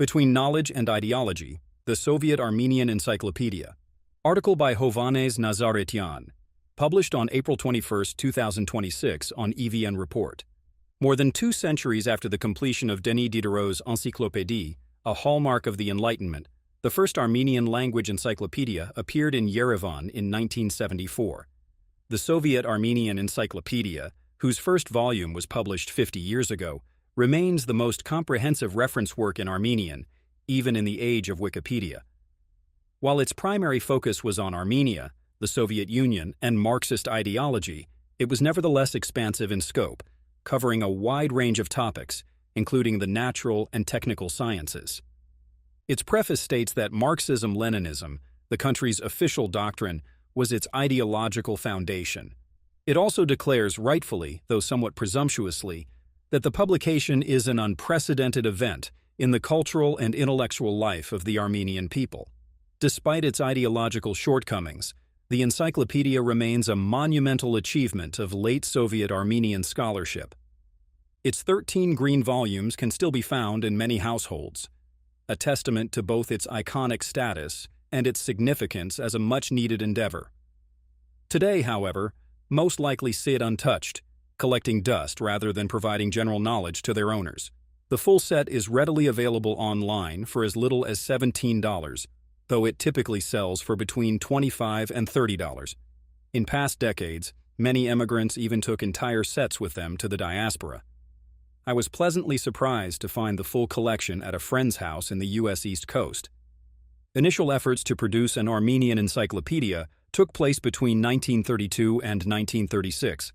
Between Knowledge and Ideology, the Soviet Armenian Encyclopedia. Article by Hovhannes Nazaretian. Published on April 21, 2026 on EVN Report. More than 2 centuries after the completion of Denis Diderot's Encyclopédie, a hallmark of the Enlightenment, the first Armenian language encyclopedia appeared in Yerevan in 1974. The Soviet Armenian Encyclopedia, whose first volume was published 50 years ago, remains the most comprehensive reference work in Armenian, even in the age of Wikipedia. While its primary focus was on Armenia, the Soviet Union, and Marxist ideology, it was nevertheless expansive in scope, covering a wide range of topics, including the natural and technical sciences. Its preface states that Marxism-Leninism, the country's official doctrine, was its ideological foundation. It also declares rightfully, though somewhat presumptuously, that the publication is an unprecedented event in the cultural and intellectual life of the Armenian people. Despite its ideological shortcomings, the encyclopedia remains a monumental achievement of late Soviet Armenian scholarship. Its 13 green volumes can still be found in many households, a testament to both its iconic status and its significance as a much-needed endeavor. Today, however, most likely sit untouched, collecting dust rather than providing general knowledge to their owners. The full set is readily available online for as little as $17, though it typically sells for between $25 and $30. In past decades, many immigrants even took entire sets with them to the diaspora. I was pleasantly surprised to find the full collection at a friend's house in the U.S. East Coast. Initial efforts to produce an Armenian encyclopedia took place between 1932 and 1936.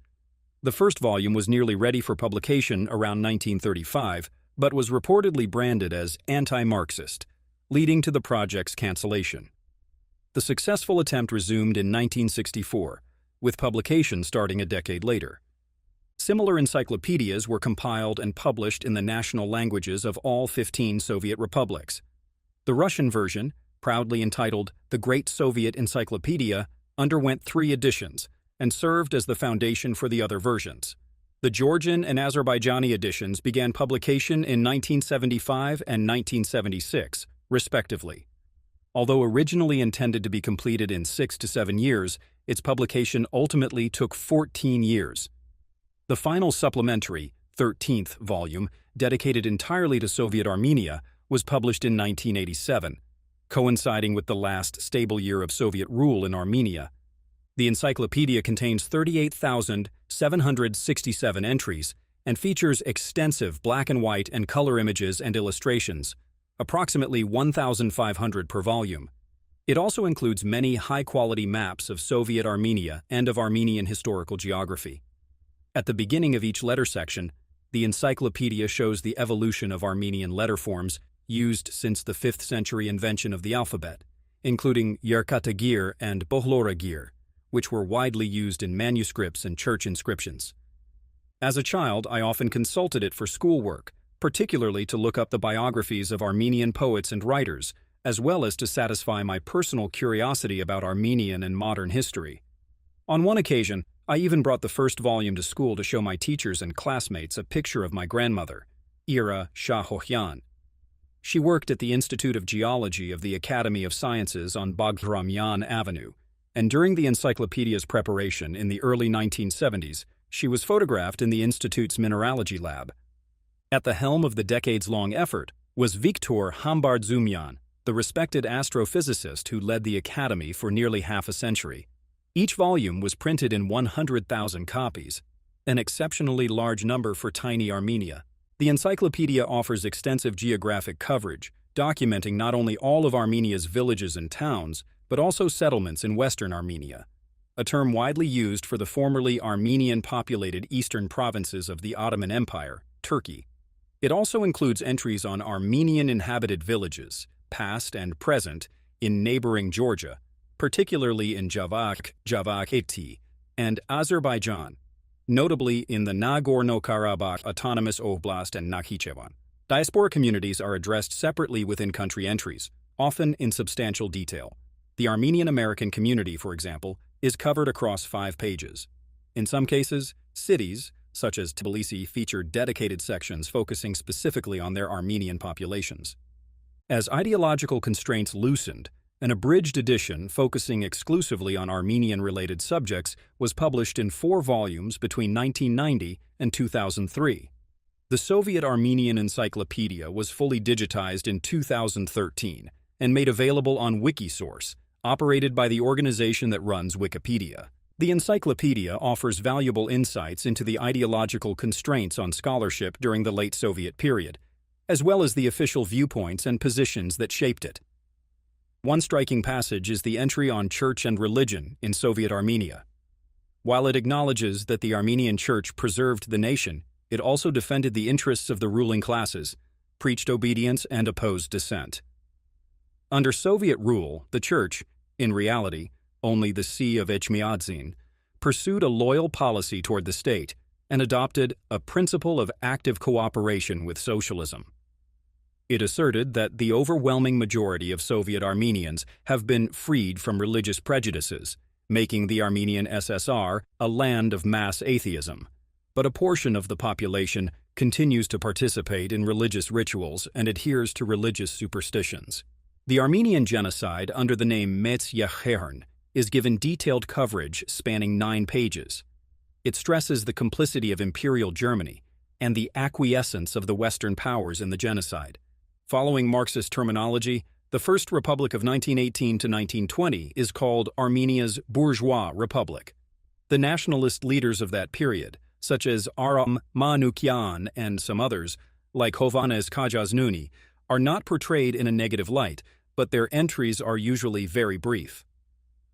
The first volume was nearly ready for publication around 1935, but was reportedly branded as anti-Marxist, leading to the project's cancellation. The successful attempt resumed in 1964, with publication starting a decade later. Similar encyclopedias were compiled and published in the national languages of all 15 Soviet republics. The Russian version, proudly entitled The Great Soviet Encyclopedia, underwent 3 editions and served as the foundation for the other versions. The Georgian and Azerbaijani editions began publication in 1975 and 1976, respectively. Although originally intended to be completed in 6 to 7 years, its publication ultimately took 14 years. The final supplementary, 13th volume, dedicated entirely to Soviet Armenia, was published in 1987, coinciding with the last stable year of Soviet rule in Armenia. The encyclopedia contains 38,767 entries and features extensive black and white and color images and illustrations, approximately 1,500 per volume. It also includes many high-quality maps of Soviet Armenia and of Armenian historical geography. At the beginning of each letter section, the encyclopedia shows the evolution of Armenian letter forms used since the 5th century invention of the alphabet, including Yerkatagir and Bohloragir, which were widely used in manuscripts and church inscriptions. As a child, I often consulted it for schoolwork, particularly to look up the biographies of Armenian poets and writers, as well as to satisfy my personal curiosity about Armenian and modern history. On one occasion, I even brought the first volume to school to show my teachers and classmates a picture of my grandmother, Ira Shahohyan. She worked at the Institute of Geology of the Academy of Sciences on Bagramyan Avenue, and during the encyclopedia's preparation in the early 1970s, she was photographed in the Institute's mineralogy lab. At the helm of the decades-long effort was Viktor Hambardzumian, the respected astrophysicist who led the Academy for nearly half a century. Each volume was printed in 100,000 copies, an exceptionally large number for tiny Armenia. The encyclopedia offers extensive geographic coverage, documenting not only all of Armenia's villages and towns, but also settlements in western Armenia, a term widely used for the formerly Armenian-populated eastern provinces of the Ottoman Empire, Turkey. It also includes entries on Armenian-inhabited villages, past and present, in neighboring Georgia, particularly in Javakh, Javakheti, and Azerbaijan, notably in the Nagorno-Karabakh Autonomous Oblast and Nakhichevan. Diaspora communities are addressed separately within country entries, often in substantial detail. The Armenian American community, for example, is covered across 5 pages. In some cases, cities, such as Tbilisi, feature dedicated sections focusing specifically on their Armenian populations. As ideological constraints loosened, an abridged edition focusing exclusively on Armenian-related subjects was published in 4 volumes between 1990 and 2003. The Soviet Armenian Encyclopedia was fully digitized in 2013 and made available on Wikisource, operated by the organization that runs Wikipedia. The encyclopedia offers valuable insights into the ideological constraints on scholarship during the late Soviet period, as well as the official viewpoints and positions that shaped it. One striking passage is the entry on church and religion in Soviet Armenia. While it acknowledges that the Armenian church preserved the nation, it also defended the interests of the ruling classes, preached obedience, and opposed dissent. Under Soviet rule, the church, in reality, only the See of Echmiadzin, pursued a loyal policy toward the state and adopted a principle of active cooperation with socialism. It asserted that the overwhelming majority of Soviet Armenians have been freed from religious prejudices, making the Armenian SSR a land of mass atheism. But a portion of the population continues to participate in religious rituals and adheres to religious superstitions. The Armenian genocide under the name Metz Yechern is given detailed coverage spanning 9 pages. It stresses the complicity of Imperial Germany and the acquiescence of the Western powers in the genocide. Following Marxist terminology, the First Republic of 1918 to 1920 is called Armenia's bourgeois republic. The nationalist leaders of that period, such as Aram Manukyan and some others, like Hovhannes Kajaznuni, are not portrayed in a negative light, but their entries are usually very brief.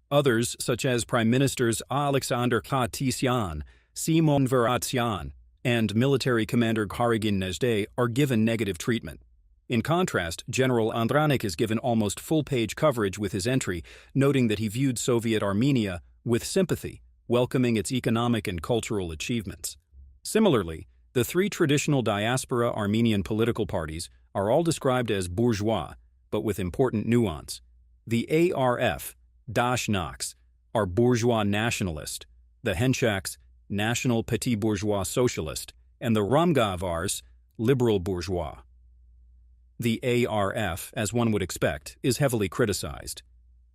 Others, such as Prime Ministers Alexander Khatisyan, Simon Veratsyan, and military commander Kharigin Nezhde, are given negative treatment. In contrast, General Andranik is given almost full-page coverage with his entry, noting that he viewed Soviet Armenia with sympathy, welcoming its economic and cultural achievements. Similarly, the 3 traditional diaspora Armenian political parties are all described as bourgeois, but with important nuance. The ARF, Dashnaks, are bourgeois nationalist, the Henchaks, national petit bourgeois socialist, and the Ramgavars, liberal bourgeois. The ARF, as one would expect, is heavily criticized.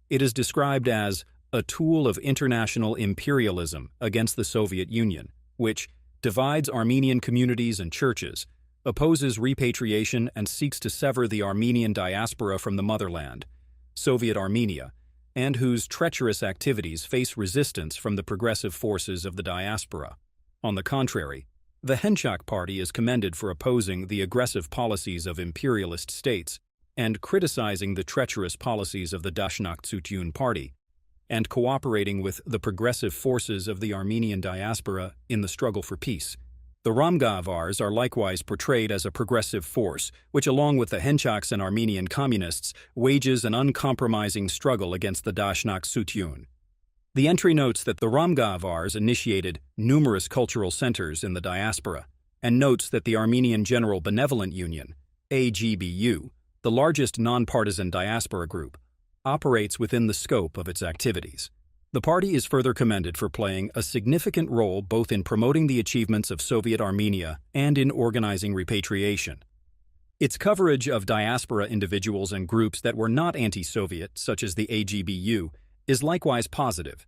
It is described as a tool of international imperialism against the Soviet Union, which divides Armenian communities and churches, opposes repatriation, and seeks to sever the Armenian diaspora from the motherland, Soviet Armenia, and whose treacherous activities face resistance from the progressive forces of the diaspora. On the contrary, the Henchak Party is commended for opposing the aggressive policies of imperialist states and criticizing the treacherous policies of the Dashnak Tsutyun Party, and cooperating with the progressive forces of the Armenian diaspora in the struggle for peace. The Ramgavars are likewise portrayed as a progressive force, which, along with the Henchaks and Armenian communists, wages an uncompromising struggle against the Dashnak Tsutyun. The entry notes that the Ramgavars initiated numerous cultural centers in the diaspora, and notes that the Armenian General Benevolent Union, AGBU, the largest nonpartisan diaspora group, operates within the scope of its activities. The party is further commended for playing a significant role both in promoting the achievements of Soviet Armenia and in organizing repatriation. Its coverage of diaspora individuals and groups that were not anti-Soviet, such as the AGBU, is likewise positive.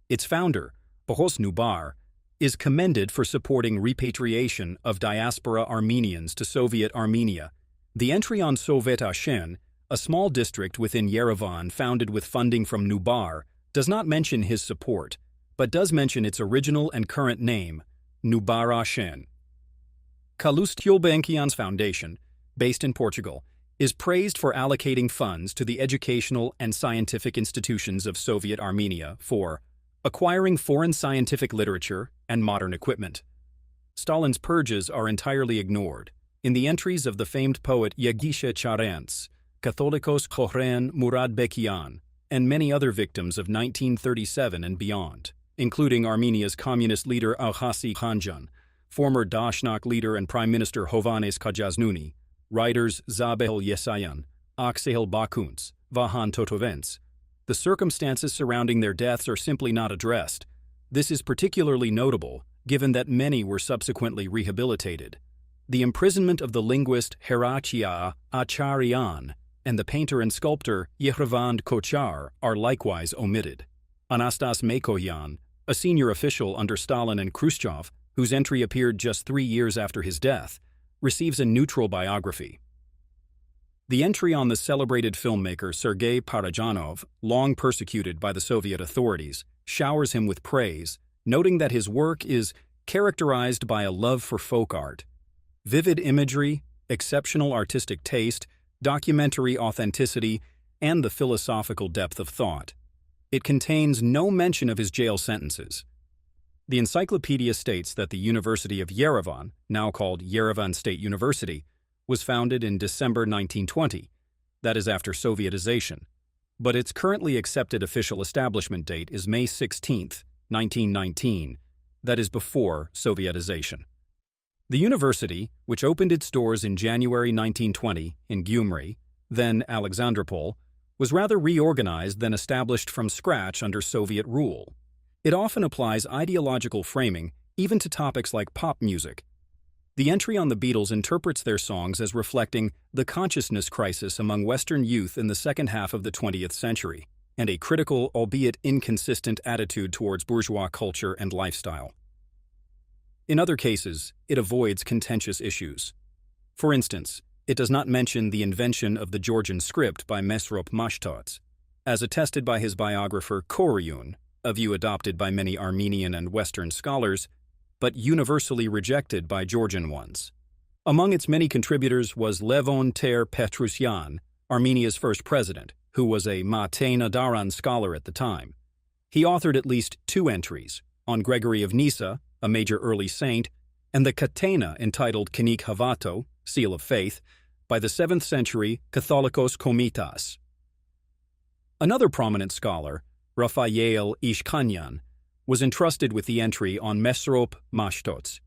Its founder, Bohos Nubar, is commended for supporting repatriation of diaspora Armenians to Soviet Armenia. The entry on Sovet Ashen, a small district within Yerevan founded with funding from Nubar, does not mention his support, but does mention its original and current name, Nubar Ashen. Calouste Gulbenkian's foundation, based in Portugal, is praised for allocating funds to the educational and scientific institutions of Soviet Armenia for acquiring foreign scientific literature and modern equipment. Stalin's purges are entirely ignored. In the entries of the famed poet Yagisha Charents, Catholicos Khohren Muradbekian, and many other victims of 1937 and beyond, including Armenia's communist leader Alhassi Khanjan, former Dashnak leader and Prime Minister Hovhannes Kajaznuni, writers Zabel Yesayan, Aksel Bakuns, Vahan Totovents. The circumstances surrounding their deaths are simply not addressed. This is particularly notable, given that many were subsequently rehabilitated. The imprisonment of the linguist Herachia Acharyan and the painter and sculptor Yehrevand Kochar are likewise omitted. Anastas Mekoyan, a senior official under Stalin and Khrushchev, whose entry appeared just 3 years after his death, receives a neutral biography. The entry on the celebrated filmmaker Sergei Parajanov, long persecuted by the Soviet authorities, showers him with praise, noting that his work is characterized by a love for folk art, vivid imagery, exceptional artistic taste, documentary authenticity, and the philosophical depth of thought. It contains no mention of his jail sentences. The encyclopedia states that the University of Yerevan, now called Yerevan State University, was founded in December 1920, that is after Sovietization, but its currently accepted official establishment date is May 16, 1919, that is before Sovietization. The university, which opened its doors in January 1920 in Gyumri, then Alexandropol, was rather reorganized than established from scratch under Soviet rule. It often applies ideological framing even to topics like pop music. The entry on the Beatles interprets their songs as reflecting the consciousness crisis among Western youth in the second half of the 20th century, and a critical, albeit inconsistent, attitude towards bourgeois culture and lifestyle. In other cases, it avoids contentious issues. For instance, it does not mention the invention of the Georgian script by Mesrop Mashtots, as attested by his biographer Koryun, a view adopted by many Armenian and Western scholars, but universally rejected by Georgian ones. Among its many contributors was Levon Ter-Petrosyan, Armenia's first president, who was a Mate Nadaran scholar at the time. He authored at least 2 entries, on Gregory of Nyssa, a major early saint, and the Catena entitled Kinik Havato, Seal of Faith, by the 7th century Catholicos Komitas. Another prominent scholar, Raphael Ishkanyan, was entrusted with the entry on Mesrop Mashtots.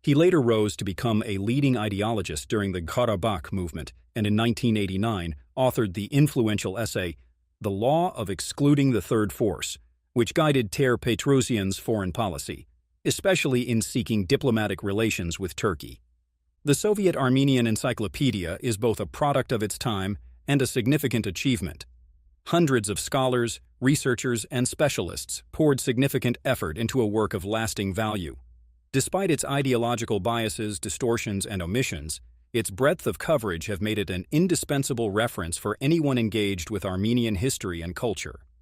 He later rose to become a leading ideologist during the Karabakh movement, and in 1989 authored the influential essay, The Law of Excluding the Third Force, which guided Ter-Petrosyan's foreign policy, especially in seeking diplomatic relations with Turkey. The Soviet Armenian Encyclopedia is both a product of its time and a significant achievement. Hundreds of scholars, researchers, and specialists poured significant effort into a work of lasting value. Despite its ideological biases, distortions, and omissions, its breadth of coverage have made it an indispensable reference for anyone engaged with Armenian history and culture.